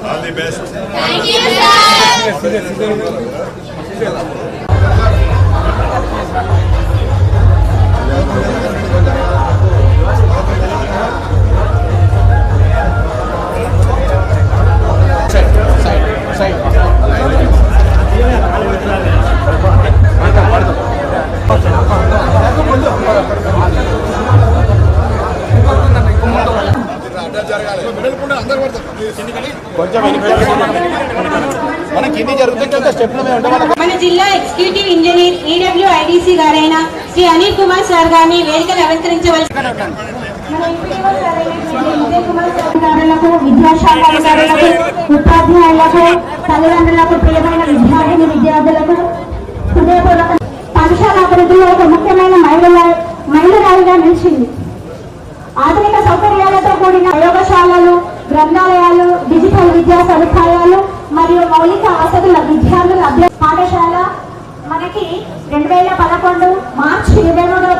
All the best. Thank you, sir. మన జిల్లా executive engineer EWIDC గారైన శ్రీ అనిల్ కుమార్ సార్ గారిని వేదికను అలంకరించవలసి విద్యాశాఖ అధికారులకు ఉపాధ్యాయులకు తల్లిదండ్రులకు ప్రియమైన విద్యార్థిని విద్యార్థులకు హృదయపూర్వక పాఠశాల అభివృద్ధిలో ఒక ముఖ్యమైన మైలురాయిగా నిలిచింది. ఆధునిక సౌకర్యాలతో కూడిన ప్రయోగశాలలు, గ్రంథాలయాలు, డిజిటల్ విద్యా సదుపాయాలు మరియు మౌలిక వసతుల విద్యార్థుల పాఠశాల మనకి 2011 మార్చి 23వ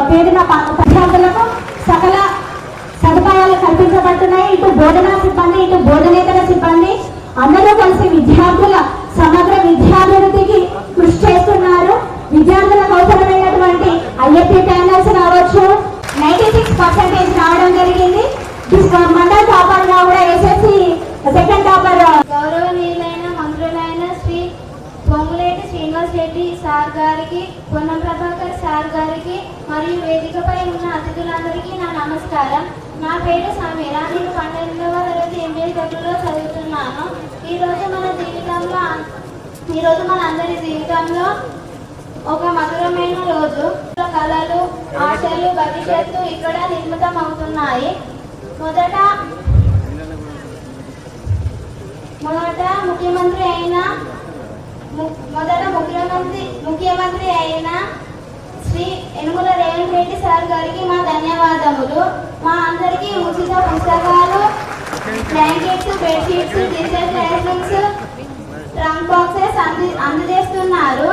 తేదీన విద్యార్థులకు సకల సదుపాయాలు కల్పించబడుతున్నాయి. ఇటు బోధనా సిబ్బంది, ఇటు బోధనేతర సిబ్బంది అందరూ కలిసి విద్యార్థుల సమగ్ర విద్యాభివృద్ధికి కృషి చేస్తున్నారు. విద్యార్థులకు అవసరమైనటువంటి IFT ప్యానల్స్ రావచ్చు, 96% రావడం జరిగింది. మండల టాపర్ గా కూడా SSC సెకండ్ టాపర్. గౌరవనీయులైన మంత్రులైన శ్రీ పొంగులేటి శ్రీనివాస్ రెడ్డి సార్ గారికి, పొన్నం ప్రభాకర్ సార్ గారికి మరియు వేదికపై ఉన్న అతిథులందరికీ నా నమస్కారం. నా పేరు సమీర. నేను 12వ తరగతి MBA చదువుతున్నాను. ఈరోజు మన అందరి జీవితంలో ఒక మధురమైన రోజు. కళలు, ఆశలు, భవిష్యత్తు ఇక్కడ నిర్మితం అవుతున్నాయి. మొదట ముఖ్యమంత్రి అయిన శ్రీ యనమల రేవంత్ రెడ్డి సార్ గారికి మా ధన్యవాదములు. మా అందరికీ ఉచిత పుస్తకాలు, blankets, bedsheets, digital classrooms, trunk boxes అందజేస్తున్నారు.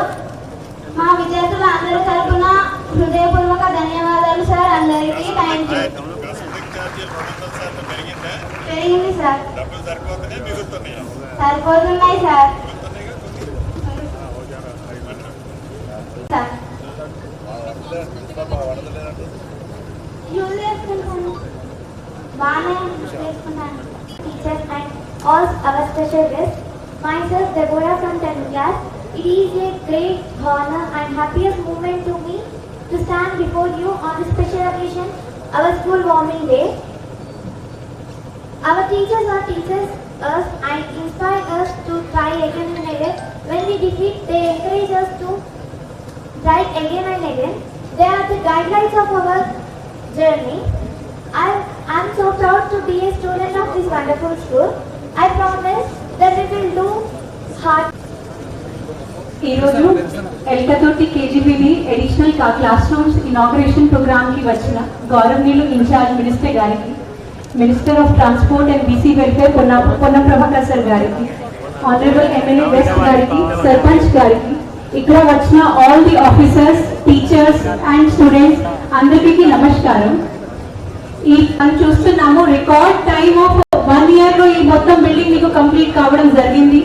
మా విద్యార్థుల అందరి తరపున హృదయపూర్వక ధన్యవాదాలు సార్. అందరికీ థ్యాంక్ యూ. పెరిగింది సార్. సరిపోతున్నాయి sir. Teachers and all our special guests, myself Deborah from 10th class. It is a great honor and happiest moment to me to stand before you on this special occasion, our school warming day. Our teachers us and inspire us to try again and again. When we defeat, they encourage us to try again and again. They are the guidelines of our journey. I am so proud to be a student of this wonderful school. I promise that we will do hard. ఈరోజు ఎల్కతోటి KGBV additional class rooms inauguration programme కి వచ్చిన గౌరవనీయులు incharge minister గారికి, minister of transport and BC welfare Ponnam Prabhakar sir గారికి, honourable MLA west గారికి, సర్పంచ్ గారికి, ఇక్కడ వచ్చిన all the officers, teachers and students అందరికీ నమస్కారం. మనం చూస్తున్నాము రికార్డ్ టైమ్ ఆఫ్ 1 year లో ఈ మొత్తం బిల్డింగ్ మీకు కంప్లీట్ కావడం జరిగింది.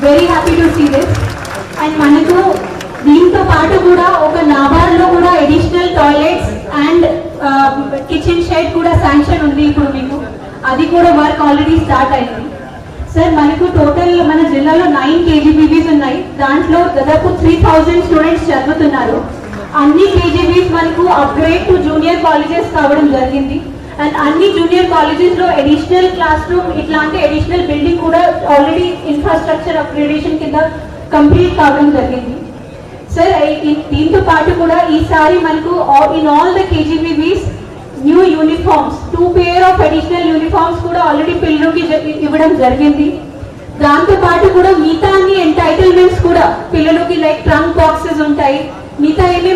Very happy to see this. And మనకు దీంతో పాటు కూడా ఒక నాబార్డ్లో కూడా additional toilets and kitchen shed కూడా శాంక్షన్ ఉంది ఇప్పుడు మీకు. అది కూడా వర్క్ ఆల్రెడీ స్టార్ట్ అయింది. సార్ మనకు టోటల్ మన జిల్లాలో 9 KGBVs ఉన్నాయి. దాంట్లో దాదాపు 3000 స్టూడెంట్స్ చదువుతున్నారు. అన్ని KGBVs మనకు అప్గ్రేడ్ టు జూనియర్ కాలేజెస్ కావడం జరిగింది. అండ్ అన్ని జూనియర్ కాలేజెస్ లో అడిషనల్ క్లాస్ రూమ్ ఇట్లాంటి అడిషనల్ బిల్డింగ్ కూడా ఆల్రెడీ ఇన్ఫ్రాస్ట్రక్చర్ అప్గ్రేడేషన్ కింద కంప్లీట్ కావడం జరిగింది. సార్ దీంతో పాటు కూడా ఈసారి మనకు in all the KGBVs new uniforms 2 pair of additional uniforms కూడా ఆల్రెడీ పిల్లలకి ఇవ్వడం జరిగింది. దాంతో పాటు కూడా మిగతా అన్ని ఎంటైటిల్మెంట్స్ కూడా పిల్లలకి లైక్ ట్రంక్ బాక్సెస్ ఉంటాయి, మిగతా ఏమేమి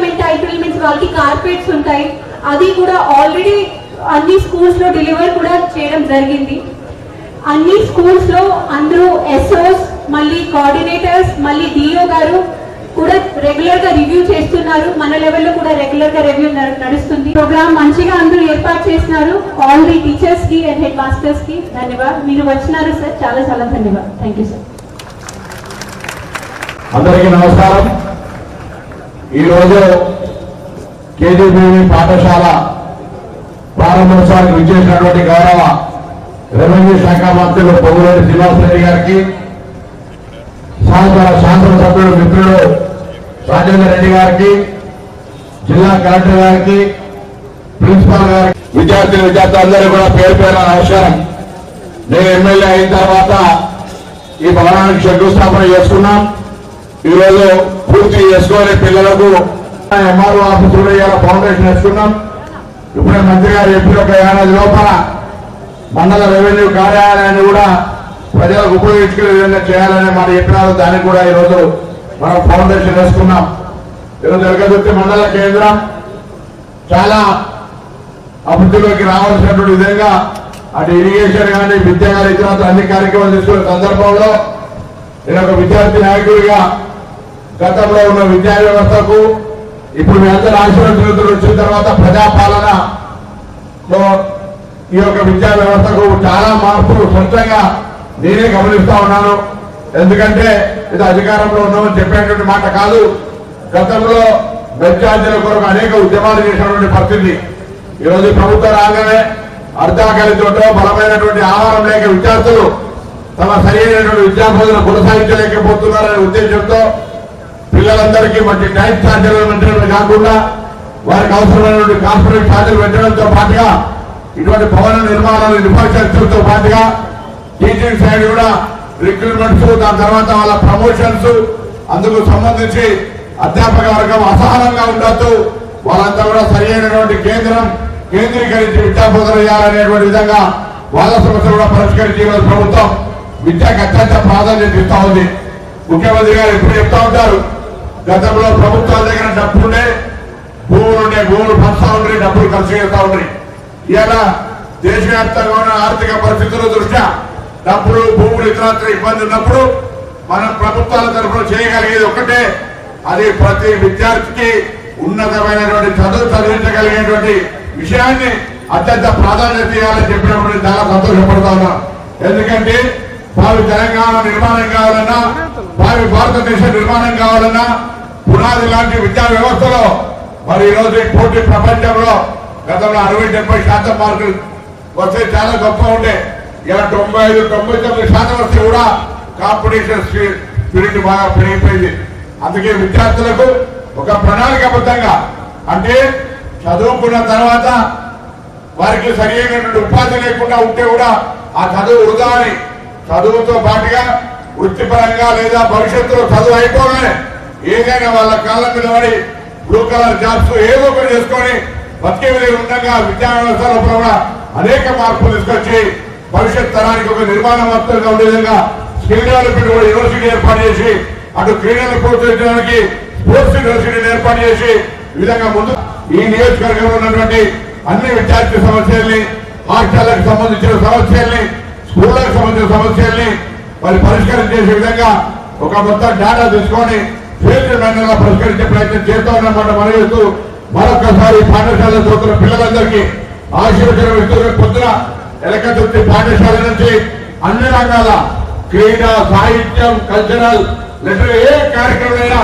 అది కూడా ఆల్రెడీ అన్ని స్కూల్స్లో డెలివర్ కూడా చేయడం జరిగింది. అన్ని స్కూల్స్లో అందరూ ఎస్ఓస్, మళ్ళీ కోఆర్డినేటర్స్, మళ్ళీ డిఓ గారు కూడా రెగ్యులర్గా రివ్యూ చేస్తున్నారు. మన లెవెల్లో కూడా రెగ్యులర్గా రివ్యూ నడుస్తుంది. ప్రోగ్రామ్ మంచిగా అందరూ ఏర్పాటు చేస్తున్నారు. ఆల్ ది టీచర్స్కి అండ్ హెడ్ మాస్టర్స్కి ధన్యవాదాలు. మీరు వచ్చినారు సార్, చాలా చాలా ధన్యవాదాలు. Thank you sir. అందరికీ నమస్కారం. ఈరోజు కేజీబీవీ పాఠశాల ప్రారంభోత్సవానికి విచ్చేసినటువంటి గౌరవ రెవెన్యూ శాఖ మంత్రులు పొంగులేటి శ్రీనివాసరెడ్డి గారికి, సహచర శాసనసభ్యుడు మిత్రుడు రాజేందర్ రెడ్డి గారికి, జిల్లా కలెక్టర్ గారికి, ప్రిన్సిపాల్ గారికి, విద్యార్థులందరూ కూడా పేరు పేరు నమస్కారం. నేను ఎమ్మెల్యే అయిన తర్వాత ఈ భవనానికి శంకుస్థాపన చేసుకున్నాం. ఈరోజు పూర్తి చేసుకునే పిల్లలకు ఎంఆర్ఓ ఆఫీసులో ఫౌండేషన్ వేసుకున్నాం. ఇప్పుడే మంత్రి గారు చెప్పిన ఒక ఏడాది లోపల మండల రెవెన్యూ కార్యాలయాన్ని కూడా ప్రజలకు ఉపయోగించుకునే విధంగా చేయాలనే మాట చెప్పినారు. దానికి కూడా ఈరోజు మనం ఫౌండేషన్ వేసుకున్నాం. ఈరోజు ఎలకదుర్తి మండల కేంద్రం చాలా అభివృద్ధిలోకి రావాల్సినటువంటి విధంగా అటు ఇరిగేషన్ కానీ విద్య కానీ ఇతర అన్ని కార్యక్రమాలు తీసుకునే సందర్భంలో నేను ఒక విద్యార్థి నాయకుడిగా గతంలో ఉన్న విద్యా వ్యవస్థకు ఇప్పుడు మీ అందరూ ఆశీర్వదితులు వచ్చిన తర్వాత ప్రజాపాలనలో ఈ యొక్క విద్యా వ్యవస్థకు చాలా మార్పులు స్పష్టంగా నేనే గమనిస్తా ఉన్నాను. ఎందుకంటే ఇది అధికారంలో ఉన్నామని చెప్పేటువంటి మాట కాదు. గతంలో విద్యార్థుల కొరకు అనేక ఉద్యమాలు చేసినటువంటి పరిస్థితి. ఈరోజు ప్రభుత్వం రాగానే అర్ధాకలితోటో బలమైనటువంటి ఆహారం లేక విద్యార్థులు తమ సరైనటువంటి విద్యాబోధన కొనసాగించలేకపోతున్నారనే ఉద్దేశంతో పిల్లలందరికీ మంచి టైప్ ఛార్జీలు పెట్టడం కాకుండా వారికి అవసరమైనటువంటి కార్పొరేట్ ఛార్జీలు పెట్టడంతో పాటుగా ఇటువంటి భవన నిర్మాణాలు ఇన్ఫ్రాస్ట్రక్చర్తో పాటుగా టీచింగ్ సైడ్ కూడా రిక్రూట్మెంట్స్, దాని తర్వాత వాళ్ళ ప్రమోషన్స్, అందుకు సంబంధించి అధ్యాపక వర్గం అసహనంగా ఉండొద్దు, వాళ్ళంతా కూడా సరైనటువంటి కేంద్రీకరించి విద్యాబోధన చేయాలనేటువంటి విధంగా వాళ్ళ సమస్యలు కూడా పరిష్కరించి ఈరోజు ప్రభుత్వం విద్యకు అత్యంత ప్రాధాన్యత ఇస్తా ఉంది. ముఖ్యమంత్రి గారు ఎప్పుడు చెప్తా ఉంటారు, గతంలో ప్రభుత్వాల దగ్గర డబ్బులుండే, భూములు పంచుతా ఉండే, డబ్బులు ఖర్చు చేస్తా ఉండే. ఇలా దేశవ్యాప్తంగా ఉన్న ఆర్థిక పరిస్థితుల దృష్ట్యా డబ్బులు, భూములు, ఇతరత్ర ఇబ్బంది ఉన్నప్పుడు మనం ప్రభుత్వాల తరఫున చేయగలిగేది ఒకటే, అది ప్రతి విద్యార్థికి ఉన్నతమైనటువంటి చదువు చదివించగలిగేటువంటి విషయాన్ని అత్యంత ప్రాధాన్యత ఇవ్వాలని చెప్పినప్పుడు చాలా సంతోషపడతా ఉన్నాం. ఎందుకంటే భావి తెలంగాణ నిర్మాణం కావాలన్నా, భావి భారతదేశం నిర్మాణం కావాలన్నా పునాది లాంటి విద్యా వ్యవస్థలో మరి ఈరోజు ఈ పోటీ ప్రపంచంలో గతంలో 60-70% మార్కులు వస్తే చాలా గొప్ప ఉండే. ఇలా 95-99% వస్తే కూడా కాంపిటీషన్ స్పిరిట్ బాగా పెరిగిపోయింది. అందుకే విద్యార్థులకు ఒక ప్రణాళికాబద్ధంగా, అంటే చదువుకున్న తర్వాత వారికి సరైనటువంటి ఉపాధి లేకుండా ఉంటే కూడా ఆ చదువు వృధా అని, చదువుతో పాటుగా వృత్తిపరంగా లేదా భవిష్యత్తులో చదువు అయిపోగానే ఏదైనా వాళ్ళ కాళ్ళ మీద పడి బ్లూ కలర్ జాబ్స్ ఏదో ఒకటి చేసుకొని బతికే విధంగా ఉండగా విద్యా వ్యవస్థ లోపల కూడా అనేక మార్పులు తీసుకొచ్చి భవిష్యత్ తరానికి ఒక నిర్మాణవంతంగా ఉండే విధంగా స్కిల్ డెవలప్మెంట్ కూడా యూనివర్సిటీ ఏర్పాటు చేసి, అటు క్రీడలు ప్రోత్సహించడానికి స్పోర్ట్స్ యూనివర్సిటీని ఏర్పాటు చేసి ఈ విధంగా ముందు ఈ నియోజకవర్గంలో ఉన్నటువంటి అన్ని విద్యార్థి సమస్యల్ని, హాస్టళ్లకు సంబంధించిన సమస్యల్ని, స్కూళ్లకు సంబంధించిన సమస్యల్ని మరి పరిష్కరించే విధంగా ఒక మొత్తం డేటా తీసుకొని ఫీల్డ్ మేనర్గా పరిష్కరించే ప్రయత్నం చేస్తూ ఉన్నమాట. మనవేస్తూ మరొకసారి పాఠశాల చదువుతున్న పిల్లలందరికీ ఆశీర్వచనం ఇస్తూ పొద్దున ఎలకదుర్తి పాఠశాల నుంచి అన్ని రంగాల క్రీడ, సాహిత్యం, కల్చరల్, లిటరీ ఏ కార్యక్రమమైనా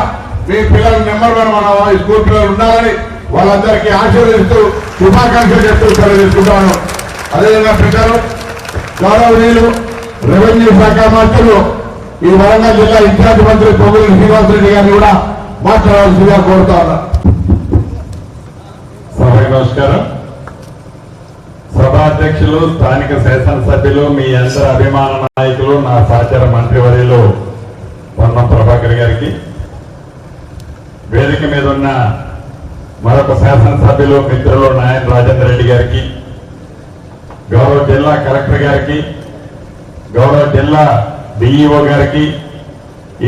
మీ పిల్లలు నెంబర్ 1 మన స్కూల్ పిల్లలు ఉండాలని వాళ్ళందరికీ ఆశీర్వదిస్తూ శుభాకాంక్షలు చేస్తూ తెలియజేసుకుంటాను. అదేవిధంగా పెద్దలు గౌరవనీయులు రెవెన్యూ శాఖ మంత్రులు ఈ వరంగల్ జిల్లా ఇన్ఛార్జ్ మంత్రి పొంగులేటి శ్రీనివాసరెడ్డి గారిని కూడా మాట్లాడాల్సిందిగా కోరుతా ఉన్నా. సభకు నమస్కారం. సభాధ్యక్షులు, స్థానిక శాసనసభ్యులు, మీ అందరి అభిమాన నాయకులు, నా సహచర మంత్రివర్యులు పొన్నం ప్రభాకర్ గారికి, వేదిక మీద ఉన్న మరొక శాసనసభ్యులు మిత్రులు నాయన రాజేందర్ రెడ్డి గారికి, గౌరవ జిల్లా కలెక్టర్ గారికి, గౌరవ జిల్లా డిఈఓ గారికి,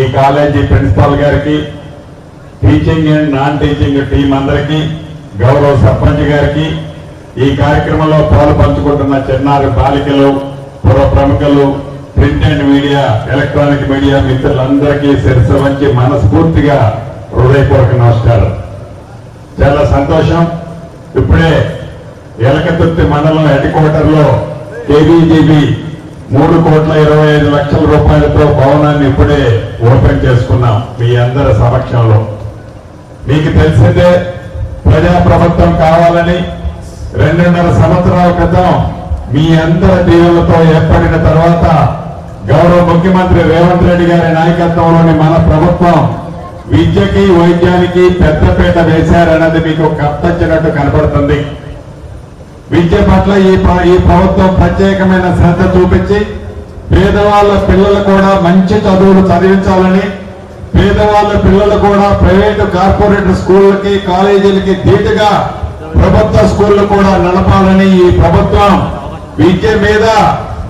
ఈ కాలేజీ ప్రిన్సిపాల్ గారికి, teaching and non teaching team అందరికీ, గౌరవ సర్పంచ్ గారికి, ఈ కార్యక్రమంలో పాలు పంచుకుంటున్న చిన్నారి బాలికలు, పుర ప్రముఖులు, print and media, electronic media మిత్రులందరికీ శిరస్సు వంచి మనస్ఫూర్తిగా హృదయపూర్వక నమస్కారం. చాలా సంతోషం. ఇప్పుడే ఎలకతుర్తి మండలం హెడ్ క్వార్టర్ లో కేబీజీబీ 3,25,00,000 రూపాయలతో భవనాన్ని ఇప్పుడే ఓపెన్ చేసుకున్నాం మీ అందరి సమక్షంలో. మీకు తెలిసిందే, ప్రజాప్రభుత్వం కావాలని 2.5 సంవత్సరాల క్రితం మీ అందరి దీవులతో ఏర్పడిన తర్వాత గౌరవ ముఖ్యమంత్రి రేవంత్ రెడ్డి గారి నాయకత్వంలోని మన ప్రభుత్వం విద్యకి, వైద్యానికి పెద్దపీట వేశారన్నది మీకు కర్తచ్చినట్టు కనబడుతుంది. విద్య పట్ల ఈ ప్రభుత్వం ప్రత్యేకమైన శ్రద్ధ చూపించి పేదవాళ్ళ పిల్లలు కూడా మంచి చదువులు చదివించాలని, పేదవాళ్ళ పిల్లలు కూడా ప్రైవేటు కార్పొరేట్ స్కూళ్ళకి, కాలేజీలకి ధీటుగా ప్రభుత్వ స్కూళ్లు కూడా నడపాలని ఈ ప్రభుత్వం విద్య మీద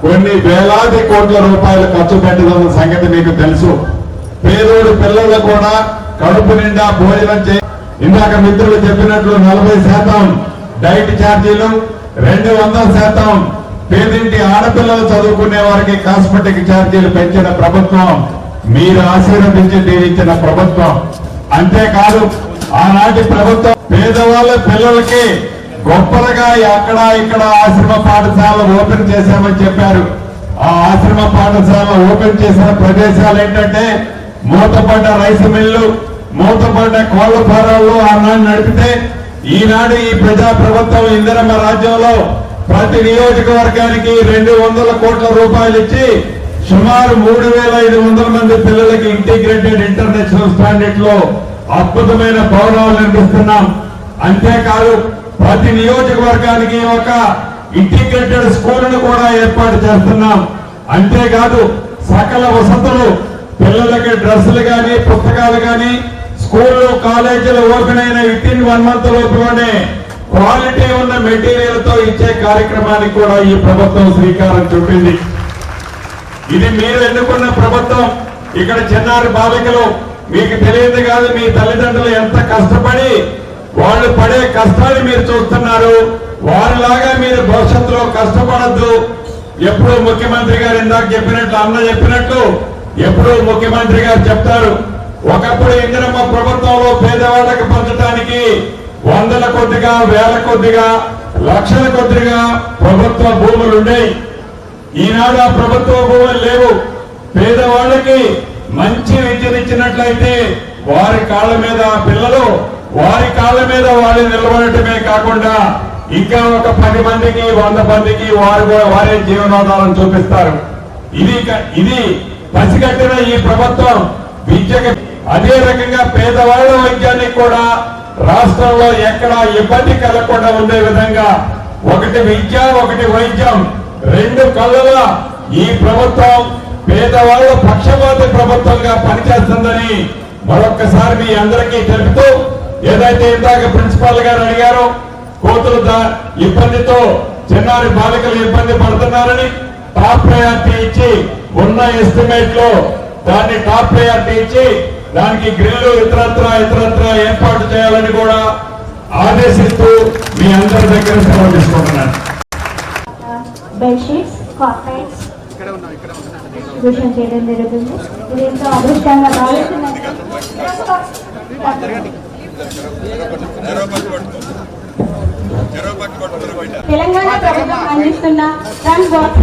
కొన్ని వేలాది కోట్ల రూపాయలు ఖర్చు పెట్టదన్న సంగతి మీకు తెలుసు. పేదోడు పిల్లలు కూడా కడుపు నిండా భోజనం ఇందాక మిత్రులు చెప్పినట్లు 40% డైట్ ఛార్జీలు, 200% పేదింటి ఆడపిల్లలు చదువుకునే వారికి కాస్మెటిక్ ఛార్జీలు పెంచిన ప్రభుత్వం, మీరు ఆశీర్వదించి దీవించిన ప్రభుత్వం. అంతేకాదు, ఆనాటి ప్రభుత్వం పేదవాళ్ళ పిల్లలకి గొప్పలుగా అక్కడ ఇక్కడ ఆశ్రమ పాఠశాల ఓపెన్ చేశామని చెప్పారు. ఆ ఆశ్రమ పాఠశాల ఓపెన్ చేసిన ప్రదేశాలు ఏంటంటే మూతపడ్డ రైస్ మిల్లు, మూతపడ్డ కోళ్ల ఫారాలు ఆనాడు నడిపితే, ఈనాడు ఈ ప్రజా ప్రభుత్వం ఇందిరమ్మ రాజ్యంలో ప్రతి నియోజకవర్గానికి 200 కోట్ల రూపాయలు ఇచ్చి సుమారు 3,500 మంది పిల్లలకి ఇంటిగ్రేటెడ్ ఇంటర్నేషనల్ స్టాండర్డ్ లో అద్భుతమైన భవనాలు నిర్మిస్తున్నాం. అంతేకాదు, ప్రతి నియోజకవర్గానికి ఒక ఇంటిగ్రేటెడ్ స్కూళ్లను కూడా ఏర్పాటు చేస్తున్నాం. అంతేకాదు, సకల వసతులు, పిల్లలకి డ్రెస్సులు కానీ, పుస్తకాలు కానీ, స్కూళ్ళు, కాలేజీలు ఓపెన్ అయిన వితిన్ 1 మంత్ లోపులోనే క్వాలిటీ ఉన్న మెటీరియల్ తో ఇచ్చే కార్యక్రమానికి కూడా ఈ ప్రభుత్వం శ్రీకారం చుట్టింది. ఇది మీరు ఎన్నుకున్న ప్రభుత్వం. ఇక్కడ చిన్నారి బాలికలు, మీకు తెలియదు కాదు, మీ తల్లిదండ్రులు ఎంత కష్టపడి వాళ్ళు పడే కష్టాన్ని మీరు చూస్తున్నారు. వారిలాగా మీరు భవిష్యత్తులో కష్టపడద్దు. ఎప్పుడు ముఖ్యమంత్రి గారు ఇందాక చెప్పినట్లు, అన్న చెప్పినట్లు, ఎప్పుడు ముఖ్యమంత్రి గారు చెప్తారు, ఒకప్పుడు ఇందిరమ్మ ప్రభుత్వంలో పేదవాళ్ళకి పంచడానికి 100ల కొద్దిగా, 1000ల కొద్దిగా, లక్షల కొద్దిగా ప్రభుత్వ భూములు ఉండేవి. ఈనాడు ఆ ప్రభుత్వ భూములు లేవు. పేదవాళ్ళకి మంచి విద్యనిచ్చినట్లయితే వారి కాళ్ళ మీద పిల్లలు, వారి కాళ్ళ మీద వాళ్ళు నిలబడటమే కాకుండా ఇంకా ఒక 10 మందికి, 100 మందికి వారే జీవనోధారం చూపిస్తారు. ఇది పసిగట్టిన ఈ ప్రభుత్వం విద్యకి, అదే రకంగా పేదవాళ్ళ వైద్యానికి కూడా రాష్ట్రంలో ఎక్కడా ఇబ్బంది కలగకుండా ఉండే విధంగా ఒకటి విద్య, ఒకటి వైద్యం, 2 కళ్ళుగా ఈ ప్రభుత్వం పేదవాళ్ళ పక్షపాతి ప్రభుత్వంగా పనిచేస్తుందని మరొక్కసారి మీ అందరికీ తెలుపుతూ, ఏదైతే ఇందాక ప్రిన్సిపాల్ గారు అడిగారో, కోతులు ఇబ్బందితో చిన్నారి బాలికలు ఇబ్బంది పడుతున్నారని టాప్ ప్రయారిటీ ఇచ్చి, ఉన్న ఎస్టిమేట్ లో దాన్ని టాప్ ప్రయారిటీ ఇచ్చి దానికి గ్రిల్లు ఇతరత్రా ఏర్పాటు చేయాలని కూడా ఆదేశిస్తూ మీ అందరి దగ్గర సెలవు తీసుకుంటున్నాను. బెడ్షీట్స్, కార్పెట్స్ డిస్ట్రిబ్యూషన్ చేయడం జరుగుతుంది. ఇది ఎంతో అదృష్టంగా భావిస్తున్నాను. తెలంగాణ ప్రభుత్వం అందిస్తున్న ఫ్రంట్ బాక్స్